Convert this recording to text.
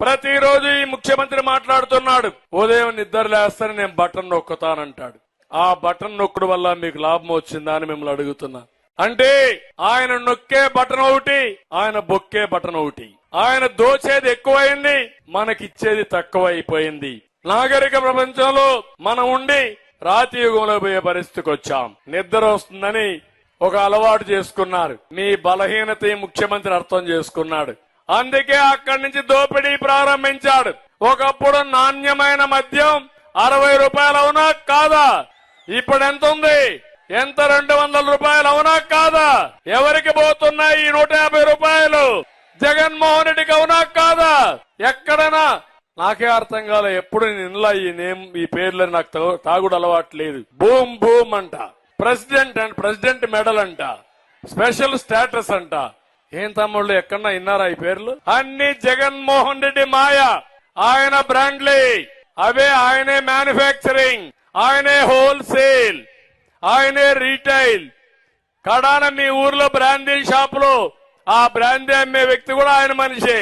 ప్రతిరోజు ఈ ముఖ్యమంత్రి మాట్లాడుతున్నాడు, ఉదయం నిద్ర లేస్తాను నేను బటన్ నొక్కుతానంటాడు. ఆ బటన్ నొక్కడం వల్ల మీకు లాభం వచ్చిందా అని మిమ్మల్ని అడుగుతున్నా. అంటే ఆయన నొక్కే బటన్ ఒకటి, ఆయన బొక్కే బటన్ ఒకటి. ఆయన దోచేది ఎక్కువైంది, మనకిచ్చేది తక్కువైపోయింది. నాగరిక ప్రపంచంలో మనం ఉండి రాతి యుగంలో పోయే పరిస్థితికి వచ్చాం. నిద్ర వస్తుందని ఒక అలవాటు చేసుకున్నారు. మీ బలహీనత ఈ ముఖ్యమంత్రి అర్థం చేసుకున్నాడు. అందుకే అక్కడి నుంచి దోపిడీ ప్రారంభించాడు. ఒకప్పుడు నాణ్యమైన మద్యం 60 రూపాయలు అవునా కాదా? ఇప్పుడు ఎంత ఉంది? ఎంత 200 రూపాయలు అవునా కాదా? ఎవరికి పోతున్నాయి ఈ 150 రూపాయలు? జగన్మోహన్ రెడ్డికి అవునా కాదా? ఎక్కడైనా నాకే అర్థం కాలే. ఎప్పుడు నేను ఈ పేర్లు నాకు తాగుడు అలవాటు లేదు. బూమ్ బూమ్ అంట, ప్రెసిడెంట్ మెడల్ అంట, స్పెషల్ స్టేటస్ అంట. ఏం తమ్ముళ్ళు ఎక్కడన్నా విన్నారా ఈ పేర్లు? అన్ని జగన్మోహన్ రెడ్డి మాయ. ఆయన బ్రాండ్లీ అవే, ఆయనే మ్యానుఫ్యాక్చరింగ్, ఆయనే హోల్సేల్, ఆయనే రీటైల్. కడాన మీ ఊర్లో బ్రాందీ షాపులో ఆ బ్రాందీ అమ్మే వ్యక్తి కూడా ఆయన మనిషే.